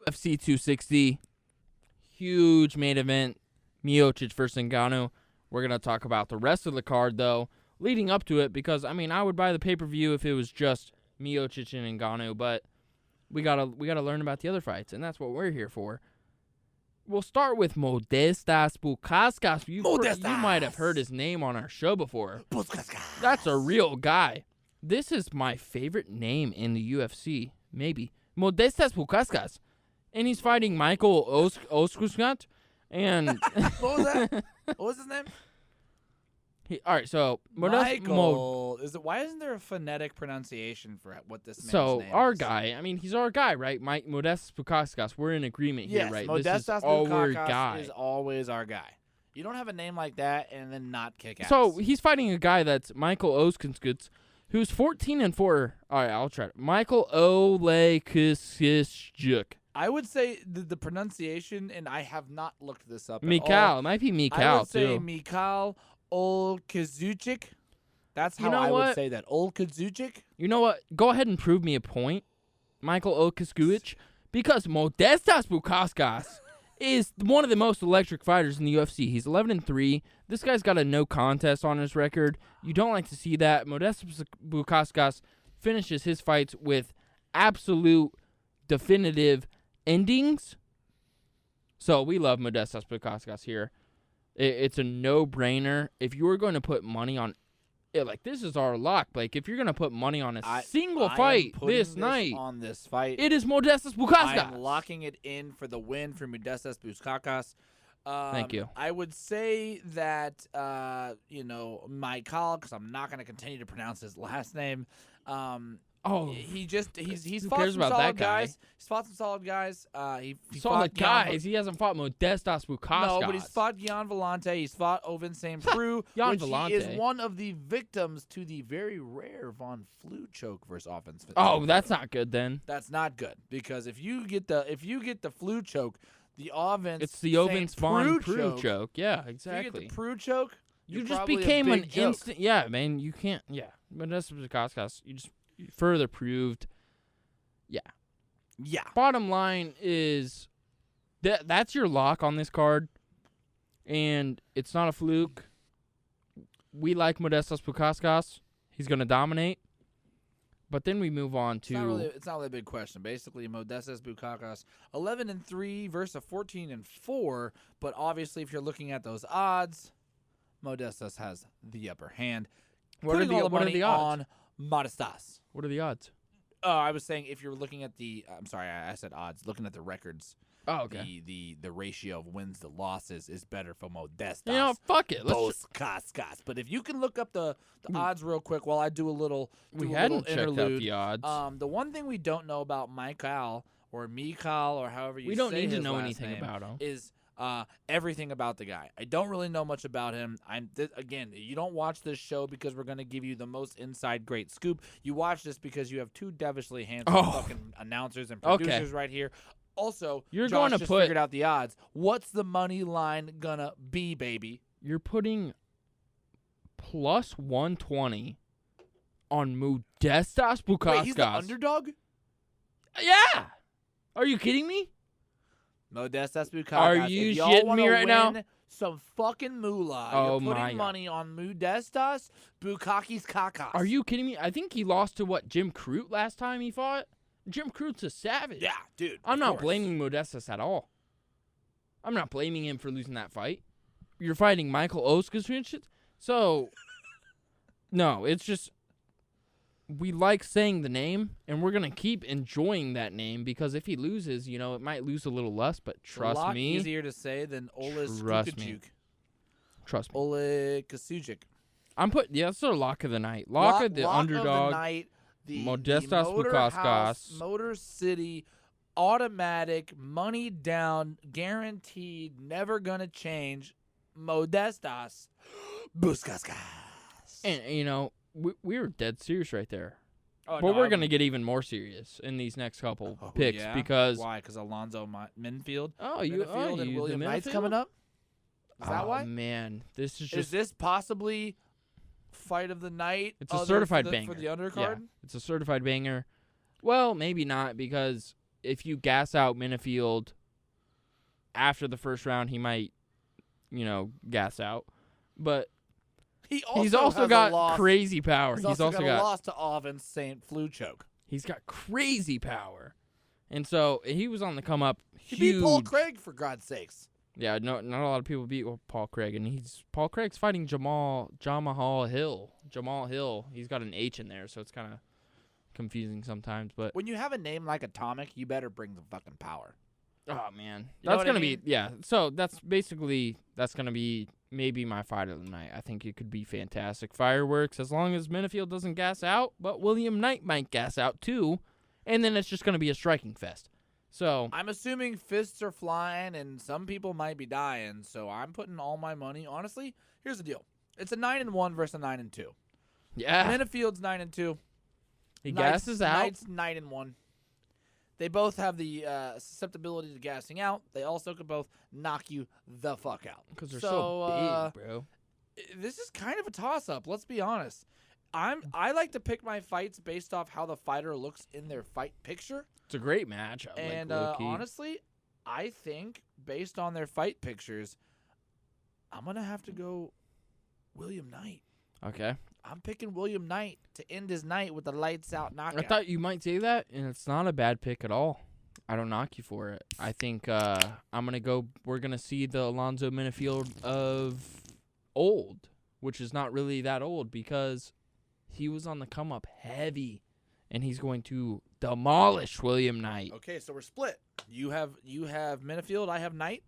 UFC 260. Huge main event. Miocic versus Ngannou. We're going to talk about the rest of the card, though, leading up to it, because, I mean, I would buy the pay-per-view if it was just Miocic and Ngannou, but we gotta learn about the other fights, and that's what we're here for. We'll start with Modestas Bukauskas. You might have heard his name on our show before. That's a real guy. This is my favorite name in the UFC, maybe. Modestas Bukauskas. And he's fighting Michael Oskuskat. And What was that? What was his name? All right, so Michael. Why isn't there a phonetic pronunciation for what this man's name is? So our guy, I mean, he's our guy, right? Modestas Bukauskas. We're in agreement here, right? Modestas Bukauskas is always our guy. You don't have a name like that and then not kick ass. So he's fighting a guy that's Michael Oskuskat, who's 14-4. All right, I'll try it. Michael Oleksiszczyk. I would say the pronunciation, and I have not looked this up. Mikhail. It might be Mikhail, I would too. say Mikhail Oleksiszczyk. That's how I would say that. Oleksiszczyk. You know what? Go ahead and prove me a point, Michael Oleksiszczyk, because Modestas Bukauskas is one of the most electric fighters in the UFC. He's 11-3. This guy's got a no contest on his record. You don't like to see that. Modestas Bukauskas finishes his fights with absolute definitive endings. So we love Modestas Bukauskas here. It's a no-brainer. If you were going to put money on it, like, this is our lock. Like, if you're going to put money on a single fight this night, on this fight, it is Modestas Bukauskas. I'm locking it in for the win for Modestas Bukauskas. Thank you. I would say that, Michael, because I'm not going to continue to pronounce his last name. He's fought some solid guys. He's fought some solid guys. Solid guys. He hasn't fought Modestas Bukauskas. No, but he's fought Jan Vellante. He's fought Ovin St. Preux, which he is one of the victims to the very rare Von Flue choke versus offense. Oh, that's not good then. That's not good, because if you get the Flue choke, the Ovin it's the Ovin Von Preux choke. Yeah, exactly. If you get the Preux choke, you just became an instant. Yeah, man, you can't. Yeah, Modestas Bukauskas, you just further proved. Yeah. Bottom line is that's your lock on this card, and it's not a fluke. We like Modestas Bukauskas. He's going to dominate. But then we move on to... It's not really a big question. Basically, Modestas Bukauskas, 11-3 versus 14-4. But obviously, if you're looking at those odds, Modestas has the upper hand. What are the odds? On Modestas. What are the odds? I was saying if you're looking at the... I'm sorry, I said odds. Looking at the records. Oh, okay. The ratio of wins to losses is better for Modestas. You know, fuck it. Bukauskas. But if you can look up the odds real quick while I do a little interlude. We hadn't checked out the odds. The one thing we don't know about Michael or however you say his last name. We don't need to know anything about him. Is everything about the guy. I don't really know much about him. Again, you don't watch this show because we're going to give you the most inside great scoop. You watch this because you have two devilishly handsome fucking announcers and producers right here. Also, you're Josh going to just figured out the odds. What's the money line gonna be, baby? You're putting plus 120 on Modestas Bukauskas. Wait, he's the underdog? Yeah. Are you kidding me? Modestas Bukauskas. Are you shitting me right now? Some fucking moolah. You're putting money on Modestas Bukauskas. Are you kidding me? I think he lost to Jim Crute last time he fought. Jim Crute's a savage. Yeah, dude. I'm not blaming Modestas at all. I'm not blaming him for losing that fight. You're fighting Michael Oskuskas. So, no, it's just we like saying the name, and we're going to keep enjoying that name because if he loses, it might lose a little less, but trust me. A lot easier to say than Oleksiszczyk. Trust me. Oleksiszczyk. That's our lock of the night. Lock of the underdog. Of the night. Modestas Bukauskas. Motor City, automatic, money down, guaranteed, never gonna change. Modestas Bukauskas. And we were dead serious right there. But we're gonna get even more serious in these next couple picks because why? Because Alonzo Minfield. And William Knight's coming up. Is that why? Man, this is just. Is this possibly fight of the night? It's a certified banger for the undercard. Yeah, it's a certified banger. Well, maybe not because if you gas out Minifield after the first round, he might, gas out. But he's also got crazy power. He's also got a loss to Ovin St. Flu choke. He's got crazy power. And so he was on the come up. He beat Paul Craig, for God's sakes. Yeah, not a lot of people beat Paul Craig, and Paul Craig's fighting Jamal Hill. Jamal Hill. He's got an H in there, so it's kind of confusing sometimes. But when you have a name like Atomic, you better bring the fucking power. Oh man, that's gonna be So that's gonna be maybe my fight of the night. I think it could be fantastic fireworks as long as Minifield doesn't gas out, but William Knight might gas out too, and then it's just gonna be a striking fest. So I'm assuming fists are flying and some people might be dying. So I'm putting all my money. Honestly, here's the deal: it's a 9-1 versus a 9-2. Yeah, Minifield's 9-2. He gasses out. Knight's 9-1. They both have the susceptibility to gassing out. They also could both knock you the fuck out. Because they're so big, bro. This is kind of a toss-up. Let's be honest. I like to pick my fights based off how the fighter looks in their fight picture. It's a great matchup. And honestly, I think based on their fight pictures, I'm going to have to go William Knight. Okay. I'm picking William Knight to end his night with the lights out knockout. I thought you might say that, and it's not a bad pick at all. I don't knock you for it. I think we're going to see the Alonzo Minifield of old, which is not really that old because he was on the come up heavy, and he's going to demolish William Knight. Okay, so we're split. You have Minifield, I have Knight.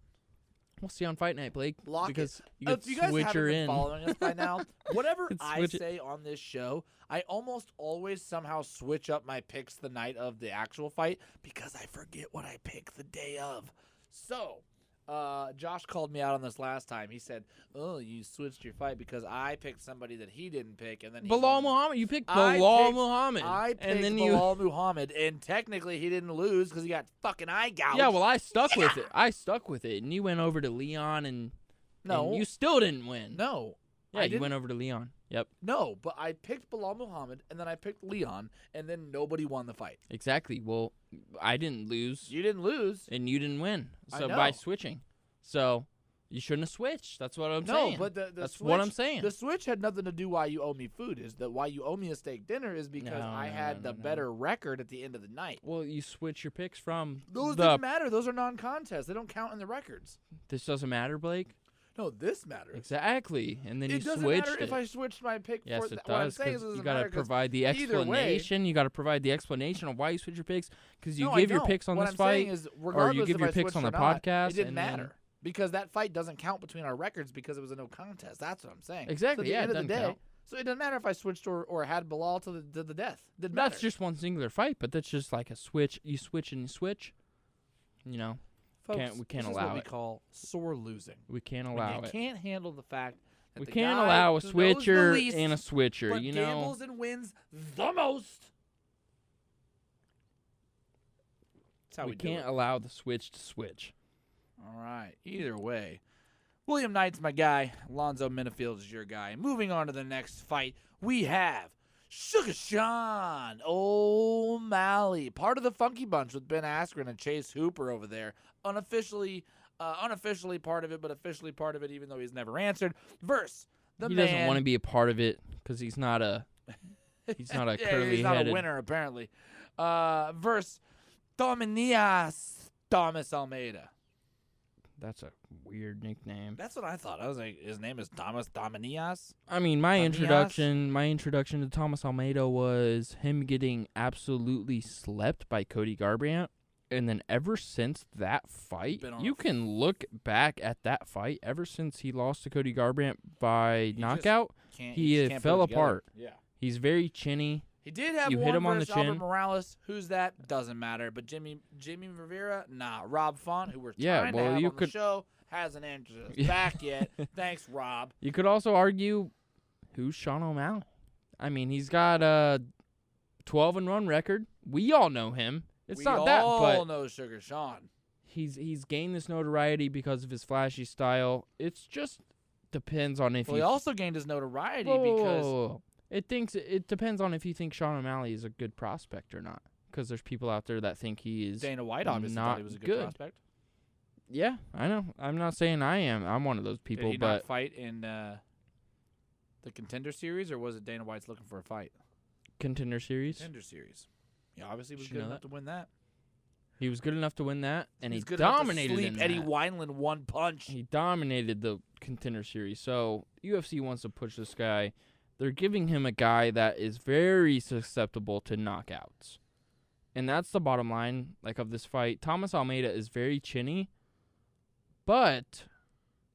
We'll see on Fight Night, Blake. Lock because it. You if you guys haven't been following us by now, whatever I say on this show, I almost always somehow switch up my picks the night of the actual fight because I forget what I pick the day of. So, Josh called me out on this last time. He said, "Oh, you switched your fight because I picked somebody that he didn't pick, and then Bilal Muhammad. You picked Bilal Muhammad. I picked Bilal Muhammad, and technically he didn't lose because he got fucking eye gouged. Yeah, well, I stuck with it. And you went over to Leon, and you still didn't win. No, yeah, you went over to Leon. Yep. No, but I picked Bilal Muhammad, and then I picked Leon, and then nobody won the fight. Exactly. Well, I didn't lose. You didn't lose. And you didn't win. So by switching. So you shouldn't have switched. That's what I'm saying. No, but that's what I'm saying. The switch had nothing to do why you owe me food. Is that why you owe me a steak dinner is because I had the better record at the end of the night. Well, you switch your picks from those didn't matter. Those are non-contests. They don't count in the records. This doesn't matter, Blake? No, this matters. Exactly. And then you switched it. It doesn't matter if I switched my pick. Yes, it does. What I'm saying is you got to provide the explanation. You got to provide the explanation of why you switch your picks because you give your picks on this fight or you give your picks on the podcast. It didn't matter. Because that fight doesn't count between our records because it was a no contest. That's what I'm saying. Exactly. So at the end of the day, count. So it doesn't matter if I switched or had Bilal to the death. That's just one singular fight, but that's just like a switch. You switch and you switch. You know, folks, we can't this allow is what it. we call sore losing. We can't allow it. You can't handle the fact that we the can't guy allow a who switcher knows the least, and a switcher. But you know, gambles and wins the most. That's how we do can't it. allow the switch to switch. All right. Either way. William Knight's my guy. Alonzo Minifield is your guy. Moving on to the next fight, we have Sugar Sean O'Malley, part of the Funky Bunch with Ben Askren and Chase Hooper over there. Unofficially part of it, but officially part of it, even though he's never answered. Versus the man. He doesn't want to be a part of it because he's not a curly-headed. He's not a winner apparently. Versus Dominias Thomas Almeida. That's a weird nickname. That's what I thought. I was like, his name is Thomas Dominias? I mean, my introduction to Thomas Almeida was him getting absolutely slept by Cody Garbrandt. And then ever since that fight, you can look back at that fight. Ever since he lost to Cody Garbrandt by knockout, he fell apart. Yeah. He's very chinny. He did have hit him on the chin. Albert Morales. Who's that? Doesn't matter. But Jimmy Rivera? Nah. Rob Font, who we're trying to have on the show, hasn't answered us back yet. Thanks, Rob. You could also argue, who's Sean O'Malley? I mean, he's got a 12-1 record. We all know him. We all know Sugar Sean. He's gained this notoriety because of his flashy style. It's just depends on if he also gained his notoriety because it depends on if you think Sean O'Malley is a good prospect or not. because there's people out there that think he is Dana White obviously not thought he was a good prospect. Yeah, I know. I'm not saying I am. I'm one of those people. Did he not fight in the Contender Series, or was it Dana White's looking for a fight? Contender Series. Contender Series. He obviously was Did you good know enough to win that. He was good enough to win that, and He's he good enough to dominated sleep in Eddie that. Wineland one punch. He dominated the Contender Series. So UFC wants to push this guy. They're giving him a guy that is very susceptible to knockouts. And that's the bottom line of this fight. Thomas Almeida is very chinny, but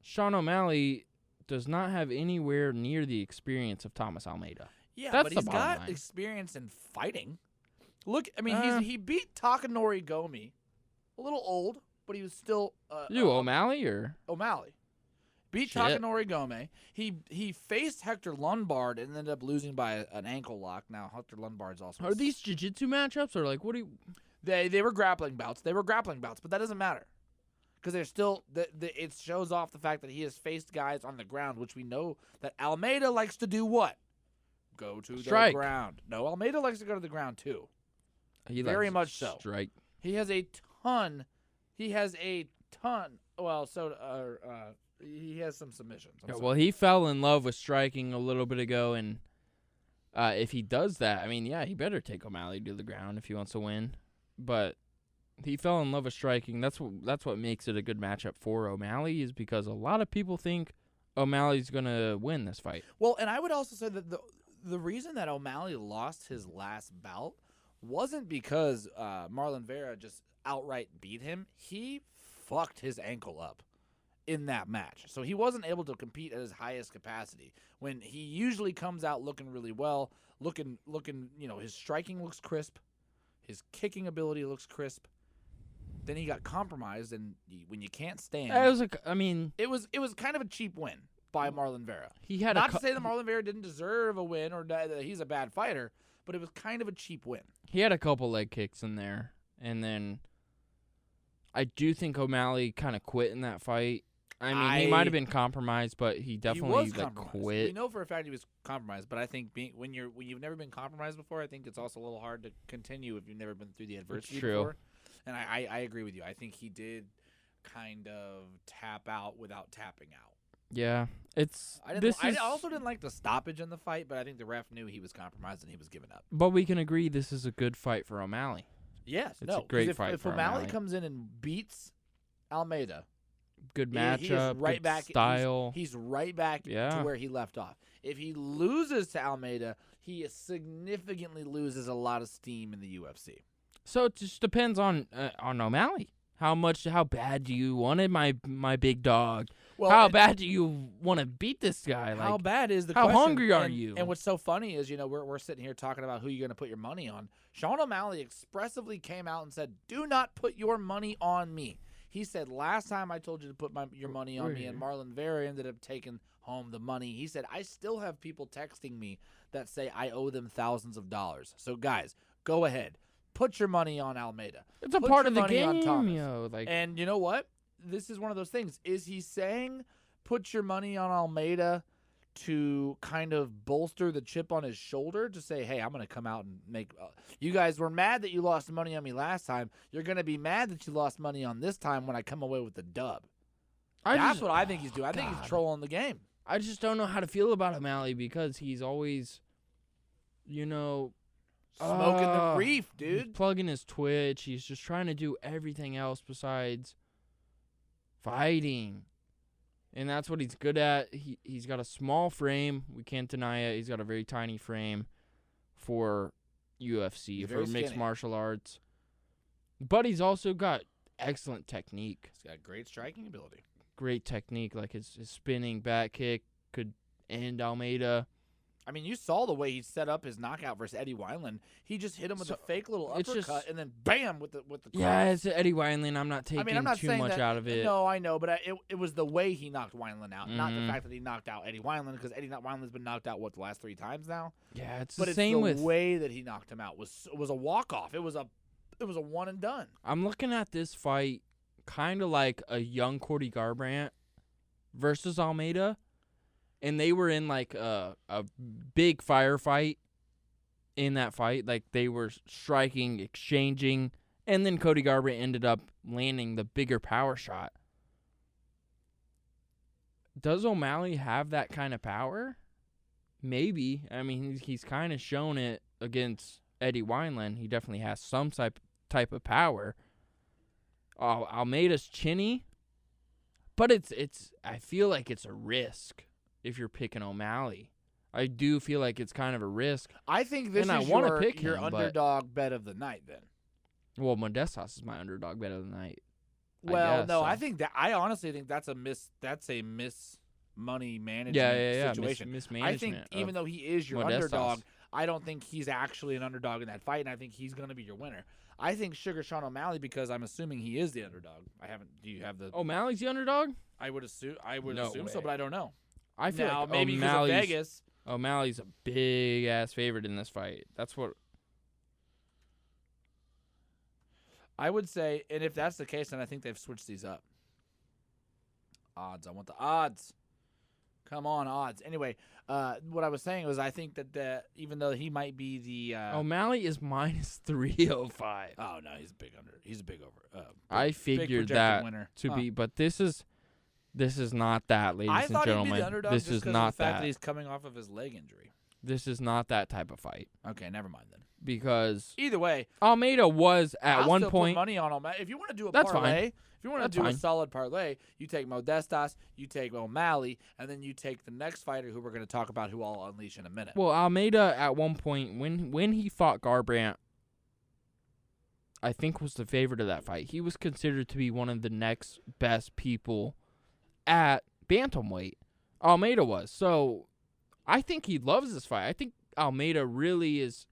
Sean O'Malley does not have anywhere near the experience of Thomas Almeida. Yeah, That's but the he's bottom got line. experience in fighting. Look, I mean, he beat Takanori Gomi. A little old, but he was still O'Malley or O'Malley. Beat Shit. Takanori Gomi. He faced Hector Lombard and ended up losing by an ankle lock. Now Hector Lombard's also. are these jiu-jitsu matchups or what do you? They were grappling bouts. But that doesn't matter because they're still. It shows off the fact that he has faced guys on the ground, which we know that Almeida likes to do. What? Go to Strike. the ground. No, Almeida likes to go to the ground too. He Very likes much so. Strike. He has a ton. He has some submissions. Yeah, well, he fell in love with striking a little bit ago, and if he does that, I mean, yeah, he better take O'Malley to the ground if he wants to win. But he fell in love with striking. That's what makes it a good matchup for O'Malley, is because a lot of people think O'Malley's gonna win this fight. Well, and I would also say that the reason that O'Malley lost his last bout wasn't because Marlon Vera just outright beat him. He fucked his ankle up in that match. So he wasn't able to compete at his highest capacity. When he usually comes out looking really well, looking, his striking looks crisp, his kicking ability looks crisp. Then he got compromised, and when you can't stand, it was kind of a cheap win by Marlon Vera. He had not to say that Marlon Vera didn't deserve a win or that he's a bad fighter, but it was kind of a cheap win. He had a couple leg kicks in there, and then I do think O'Malley kind of quit in that fight. I mean, he might have been compromised, but he definitely quit. We know for a fact he was compromised, but I think when you've never been compromised before, I think it's also a little hard to continue if you've never been through the adversity before. And I agree with you. I think he did kind of tap out without tapping out. Yeah, I also didn't like the stoppage in the fight, but I think the ref knew he was compromised and he was giving up. But we can agree this is a good fight for O'Malley. Yes, it's a great fight if for O'Malley comes in and beats Almeida, good matchup, right back, style. He's right back to where he left off. If he loses to Almeida, he significantly loses a lot of steam in the UFC. So it just depends on O'Malley. How bad do you want it, my big dog? Well, how bad do you want to beat this guy? How bad is the how question? How hungry are you? And what's so funny is, we're sitting here talking about who you're going to put your money on. Sean O'Malley expressively came out and said, "Do not put your money on me." He said, "Last time I told you to put your money on me," and Marlon Vera ended up taking home the money. He said, "I still have people texting me that say I owe them thousands of dollars. So guys, go ahead. Put your money on Almeida. It's a part of the game, And you know what? This is one of those things. Is he saying put your money on Almeida to kind of bolster the chip on his shoulder to say, hey, I'm going to come out and make you guys were mad that you lost money on me last time. You're going to be mad that you lost money on this time when I come away with the dub. That's what I think he's doing. I think he's trolling the game. I just don't know how to feel about O'Malley because he's always, smoking the reef, dude. He's plugging his Twitch. He's just trying to do everything else besides fighting. And that's what he's good at. He's got a small frame. We can't deny it. He's got a very tiny frame for UFC, for mixed martial arts. But he's also got excellent technique. He's got great striking ability. Great technique. Like his spinning back kick could end Almeida. I mean, you saw the way he set up his knockout versus Eddie Wineland. He just hit him with a fake little uppercut and then bam with the cross. Yeah, it's Eddie Wineland. I'm not taking too much out of it. No, I know, but it was the way he knocked Wineland out, not the fact that he knocked out Eddie Wineland, because Eddie Wineland's been knocked out the last 3 times now. Yeah, it's the same with the way that he knocked him out was a walk off. It was a one and done. I'm looking at this fight kind of like a young Cody Garbrandt versus Almeida. And they were in like a big firefight in that fight. Like, they were striking, exchanging, and then Cody Garbrandt ended up landing the bigger power shot. Does O'Malley have that kind of power? Maybe. I mean, he's kind of shown it against Eddie Wineland. He definitely has some type of power. Almeida's chinny, but it's. I feel like it's a risk if you're picking O'Malley. I do feel like it's kind of a risk. I think this and is your underdog bet of the night then. Well, Modestas is my underdog bet of the night. Well, no, so. I think that I honestly think that's a miss money management situation. Mismanagement. I think even though he is your underdog, I don't think he's actually an underdog in that fight, and I think he's going to be your winner. I think Sugar Sean O'Malley, because I'm assuming he is the underdog. Do you have the O'Malley's the underdog? I would assume No so, but I don't know. I feel now, like maybe because of Vegas. O'Malley's a big ass favorite in this fight. That's what I would say, and if that's the case, then I think they've switched these up. Odds. I want the odds. Come on, odds. Anyway, what I was saying was I think that even though he might be the O'Malley is minus 305. Oh no, he's a big over. I figured that winner. to be, but this is not that, ladies and gentlemen. He'd be the underdog this just is because not of the fact that. that he's coming off of his leg injury. This is not that type of fight. Okay, never mind then. Because either way, Almeida was at one still point put money on O'Malley. If you want to do a That's parlay, fine. if you want to do a solid parlay, you take Modestas, you take O'Malley, and then you take the next fighter who we're going to talk about, who I'll unleash in a minute. Well, Almeida at one point when he fought Garbrandt, I think was the favorite of that fight. He was considered to be one of the next best people at bantamweight. Almeida was. So I think he loves this fight. I think Almeida really is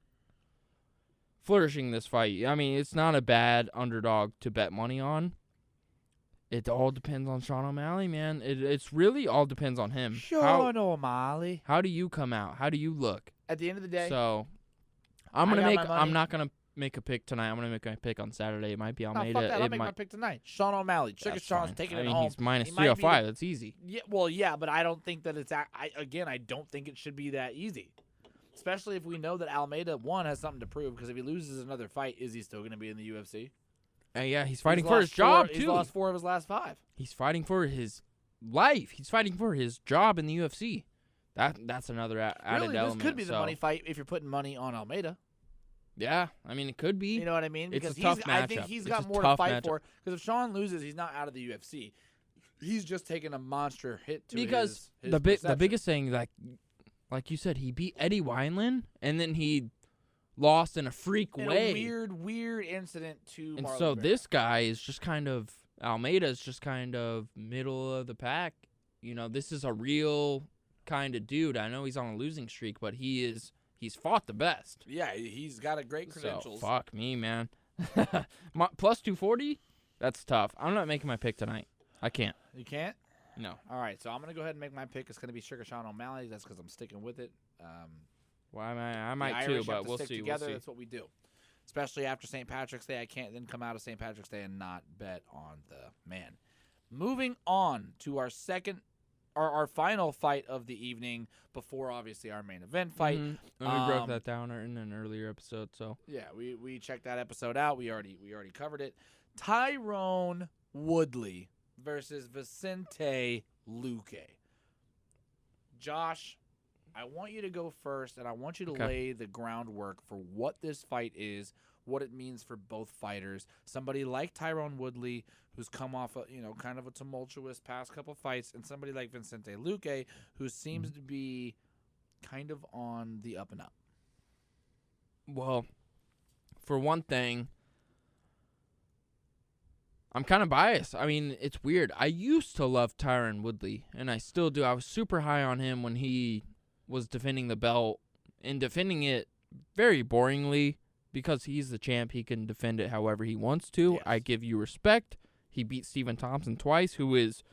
flourishing this fight. I mean, it's not a bad underdog to bet money on. It all depends on Sean O'Malley, man. It's really all depends on him. Sean O'Malley. How do you come out? How do you look? At the end of the day. So I'm not gonna make a pick tonight. I'm gonna make my pick on Saturday. It might be Almeida. No, fuck that. I'll make my pick tonight. Sean O'Malley. Sugar Sean's taking it home. He's minus 305. That's easy. Yeah, well, yeah, but I don't think that it's. I don't think it should be that easy. Especially if we know that Almeida, one, has something to prove, because if he loses another fight, is he still going to be in the UFC? Yeah, he's fighting for his job, too. He's lost 4 of his last 5. He's fighting for his life. He's fighting for his job in the UFC. That's another added element. This could be the money fight if you're putting money on Almeida. Yeah, I mean, it could be. You know what I mean? Because it's a tough matchup. I think he's got more to fight for. Because if Sean loses, he's not out of the UFC. He's just taking a monster hit to his the biggest thing, like you said, he beat Eddie Wineland, and then he lost in a freak way. A weird incident to And Marlon so Vera. this guy is just kind of, Almeida's just kind of middle of the pack. You know, this is a real kind of dude. I know he's on a losing streak, but he's fought the best. Yeah, he's got a great credentials. So, fuck me, man. Plus 240? That's tough. I'm not making my pick tonight. I can't. You can't? No. All right, so I'm going to go ahead and make my pick. It's going to be Sugar Sean O'Malley. That's because I'm sticking with it. Well, I might too, but we'll see. Together. That's what we do. Especially after St. Patrick's Day. I can't then come out of St. Patrick's Day and not bet on the man. Moving on to our final fight of the evening before, obviously, our main event fight. Mm-hmm. And we broke that down in an earlier episode. So yeah, we checked that episode out. We already covered it. Tyrone Woodley versus Vicente Luque. Josh, I want you to go first, and I want you to lay the groundwork for what this fight is, what it means for both fighters. Somebody like Tyrone Woodley, who's come off kind of a tumultuous past couple fights, and somebody like Vicente Luque, who seems to be kind of on the up and up. Well, for one thing, I'm kind of biased. I mean, it's weird. I used to love Tyrone Woodley, and I still do. I was super high on him when he was defending the belt, and defending it very boringly because he's the champ. He can defend it however he wants to. Yes. I give you respect. He beat Stephen Thompson twice, who is,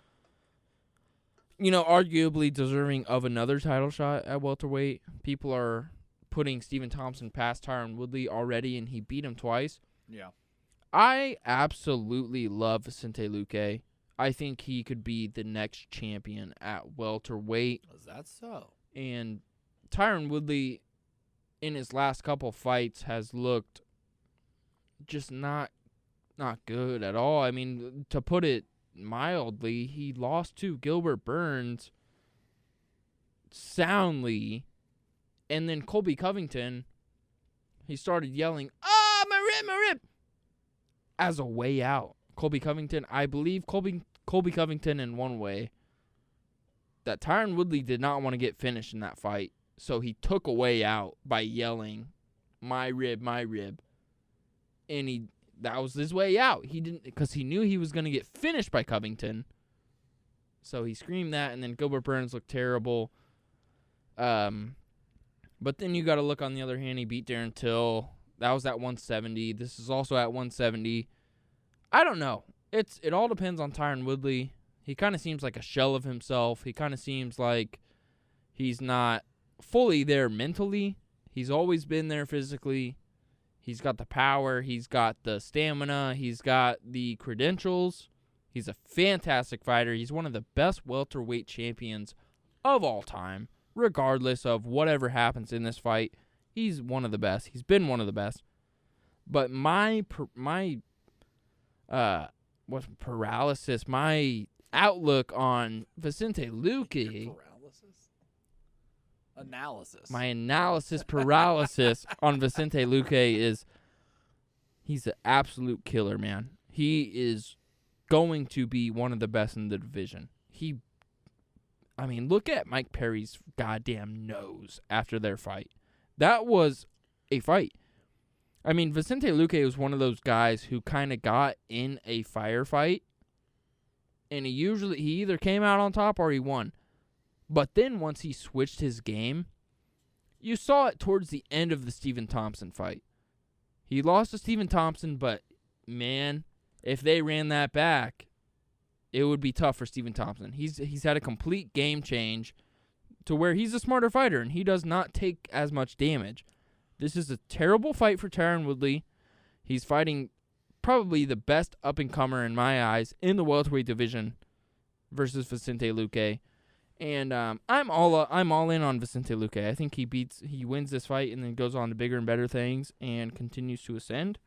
arguably deserving of another title shot at welterweight. People are putting Stephen Thompson past Tyrone Woodley already, and he beat him twice. Yeah. I absolutely love Vicente Luque. I think he could be the next champion at welterweight. Is that so? And Tyrone Woodley, in his last couple fights has looked just not good at all. I mean, to put it mildly, he lost to Gilbert Burns soundly, and then Colby Covington, he started yelling, "Ah, my rib," as a way out. Colby Covington, I believe Colby Covington in one way, that Tyron Woodley did not want to get finished in that fight, so he took a way out by yelling, my rib," and that was his way out. He didn't, because he knew he was going to get finished by Covington, so he screamed that, and then Gilbert Burns looked terrible. But then you got to look on the other hand. He beat Darren Till. That was at 170. This is also at 170. I don't know. It all depends on Tyron Woodley. He kind of seems like a shell of himself. He kind of seems like he's not fully there mentally. He's always been there physically. He's got the power. He's got the stamina. He's got the credentials. He's a fantastic fighter. He's one of the best welterweight champions of all time, regardless of whatever happens in this fight. He's one of the best. He's been one of the best. But my outlook on Vicente Luque, my analysis paralysis on Vicente Luque is he's an absolute killer, man. He is going to be one of the best in the division. Look at Mike Perry's goddamn nose after their fight. That was a fight. Vicente Luque was one of those guys who kind of got in a firefight, and he either came out on top or he won. But then once he switched his game, you saw it towards the end of the Stephen Thompson fight. He lost to Stephen Thompson, but, man, if they ran that back, it would be tough for Stephen Thompson. He's had a complete game change to where he's a smarter fighter, and he does not take as much damage. This is a terrible fight for Tyron Woodley. He's fighting probably the best up-and-comer in my eyes in the welterweight division versus Vicente Luque. And I'm all in on Vicente Luque. I think he wins this fight and then goes on to bigger and better things and continues to ascend.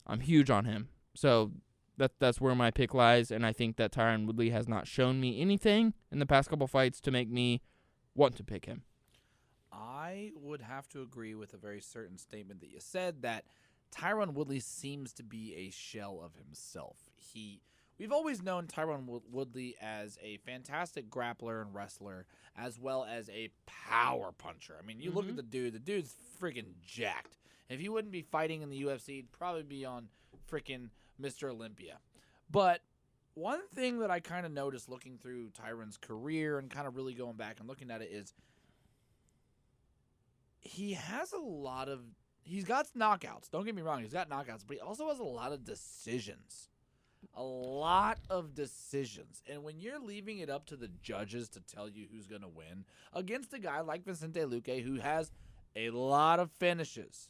I'm huge on him. So that's where my pick lies, and I think that Tyron Woodley has not shown me anything in the past couple fights to make me want to pick him. I would have to agree with a very certain statement that you said, that Tyron Woodley seems to be a shell of himself. We've always known Tyron Woodley as a fantastic grappler and wrestler, as well as a power puncher. You look at the dude's freaking jacked. If he wouldn't be fighting in the UFC, he'd probably be on freaking Mr. Olympia. But one thing that I kind of noticed looking through Tyron's career and kind of really going back and looking at it is he's got knockouts. Don't get me wrong, he's got knockouts, but he also has a lot of decisions. And when you're leaving it up to the judges to tell you who's going to win against a guy like Vicente Luque, who has a lot of finishes,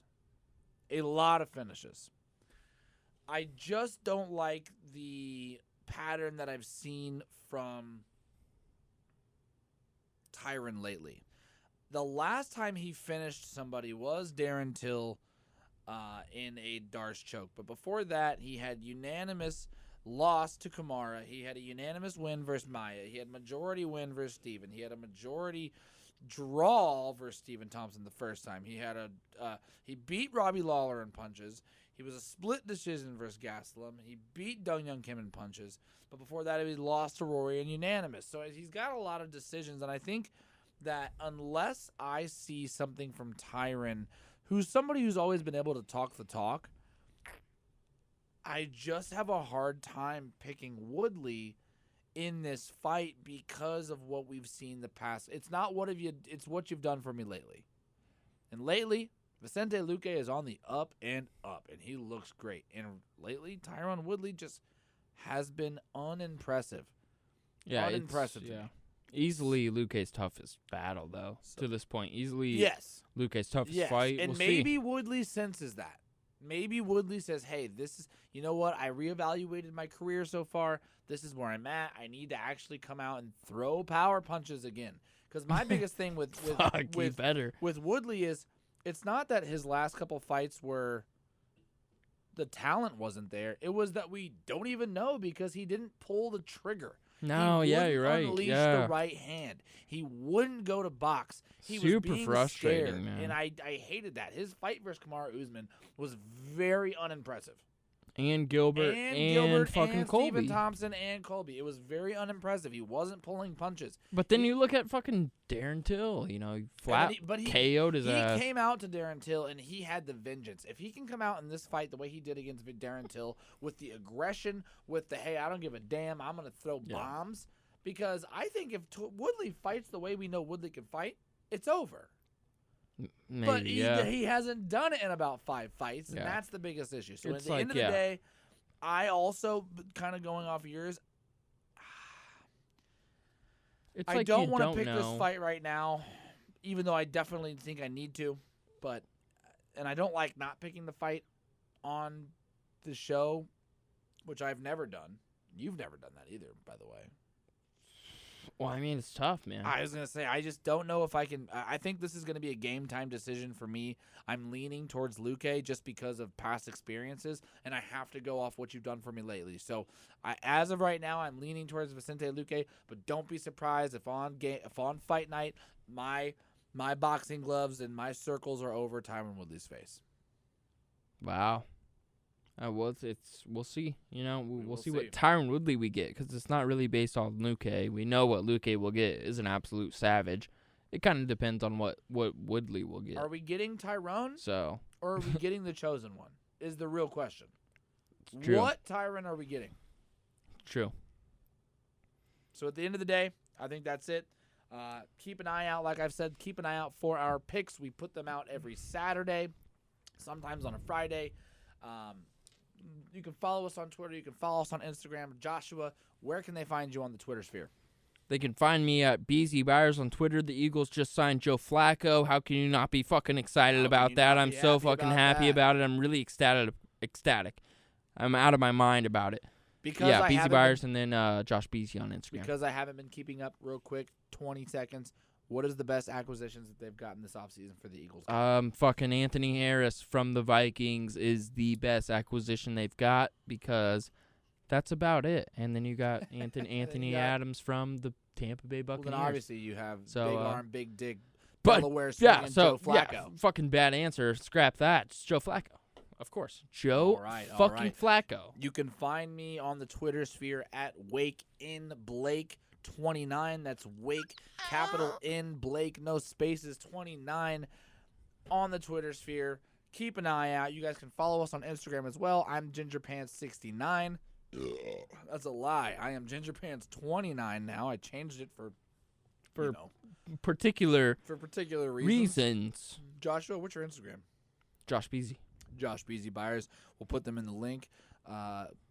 I just don't like the pattern that I've seen from Tyron lately. The last time he finished somebody was Darren Till in a Darce choke. But before that, he had unanimous loss to Kamara. He had a unanimous win versus Maya. He had majority win versus Steven. He had a majority draw versus Stephen Thompson the first time. He beat Robbie Lawler in punches. He was a split decision versus Gastelum. He beat Dong Young Kim in punches. But before that, he lost to Rory in unanimous. So he's got a lot of decisions, and I think that unless I see something from Tyron, who's somebody who's always been able to talk the talk, I just have a hard time picking Woodley in this fight because of what we've seen the past. It's not it's what you've done for me lately. And lately, Vicente Luque is on the up, and he looks great. And lately, Tyron Woodley just has been unimpressive. Yeah, unimpressive to me. Easily Luque's toughest battle, though, to this point. Easily Luque's toughest fight. And maybe Woodley senses that. Maybe Woodley says, hey, you know what? I reevaluated my career so far. This is where I'm at. I need to actually come out and throw power punches again. Because my biggest thing with Woodley is it's not that his last couple fights were the talent wasn't there. It was that we don't even know because he didn't pull the trigger. No, yeah, you're right. Unleash Yeah. the right hand. He wouldn't go to box. He was Super being frustrating, scared, man. and I hated that. His fight versus Kamaru Usman was very unimpressive. And Gilbert and fucking and Colby. Stephen Thompson and Colby. It was very unimpressive. He wasn't pulling punches. But then you look at fucking Darren Till, flat KO'd his ass. He came out to Darren Till, and he had the vengeance. If he can come out in this fight the way he did against Darren Till, with the aggression, with the, hey, I don't give a damn, I'm going to throw bombs. Because I think if Woodley fights the way we know Woodley can fight, it's over. Maybe, But he hasn't done it in about 5 fights, and that's the biggest issue. So at the end of the day, I also, kind of going off of yours, I don't want to pick this fight right now, even though I definitely think I need to. And I don't like not picking the fight on the show, which I've never done. You've never done that either, by the way. Well, I mean, it's tough, man. I was going to say, I just don't know if I can. I think this is going to be a game time decision for me. I'm leaning towards Luque just because of past experiences, and I have to go off what you've done for me lately. So, as of right now, I'm leaning towards Vicente Luque, but don't be surprised if on fight night, my boxing gloves and my circles are over Tyron Woodley's face. Wow. We'll see. We'll see what see. Tyron Woodley we get, because it's not really based on Luque. We know what Luque will get is an absolute savage. It kind of depends on what Woodley will get. Are we getting Tyrone? Or are we getting the chosen one? Is the real question. It's true. What Tyron are we getting? True. So at the end of the day, I think that's it. Keep an eye out. Like I've said, keep an eye out for our picks. We put them out every Saturday, sometimes on a Friday. You can follow us on Twitter. You can follow us on Instagram. Joshua, where can they find you on the Twitter sphere? They can find me at BZ Byers on Twitter. The Eagles just signed Joe Flacco. How can you not be fucking excited about that? I'm so fucking happy about it. I'm really ecstatic. I'm out of my mind about it. BZ Byers and then Josh BZ on Instagram. Because I haven't been keeping up real quick, 20 seconds. What is the best acquisitions that they've gotten this offseason for the Eagles? Fucking Anthony Harris from the Vikings is the best acquisition they've got, because that's about it. And then you got Anthony Adams from the Tampa Bay Buccaneers. Well, then obviously you have big arm, big dick, Delaware swinging Joe Flacco. Fucking bad answer. Scrap that. It's Joe Flacco. Of course. Joe fucking Flacco. You can find me on the Twitter sphere at WakeInBlake29. That's Wake, capital N, Blake, no spaces, 29 on the Twitter sphere. Keep an eye out. You guys can follow us on Instagram as well. I'm GingerPants69. That's a lie. I am GingerPants29 now. I changed it for particular reasons. Joshua, what's your Instagram? Josh Beasy. Josh Beasy Byers. We'll put them in the link,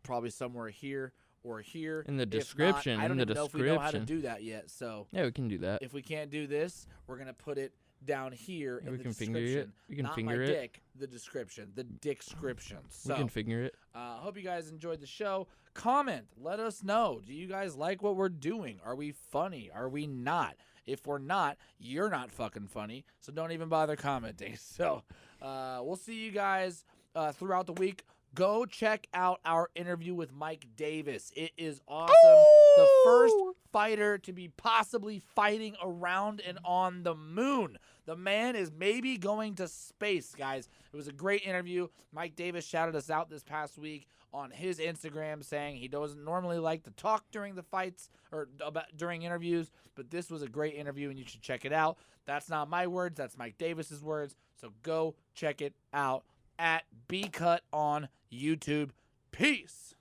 probably somewhere here or here in the description. Not, I don't even know if we know how to do that yet. So yeah, we can do that. If we can't do this, we're gonna put it down here in the description. Finger it. We can not finger my it. Dick, the description, the description. So, we can figure it. Hope you guys enjoyed the show. Comment. Let us know. Do you guys like what we're doing? Are we funny? Are we not? If we're not, you're not fucking funny. So don't even bother commenting. So we'll see you guys throughout the week. Go check out our interview with Mike Davis. It is awesome. The first fighter to be possibly fighting around and on the moon. The man is maybe going to space, guys. It was a great interview. Mike Davis shouted us out this past week on his Instagram, saying he doesn't normally like to talk during the fights or during interviews, but this was a great interview and you should check it out. That's not my words. That's Mike Davis's words. So go check it out at BCUT on YouTube. Peace.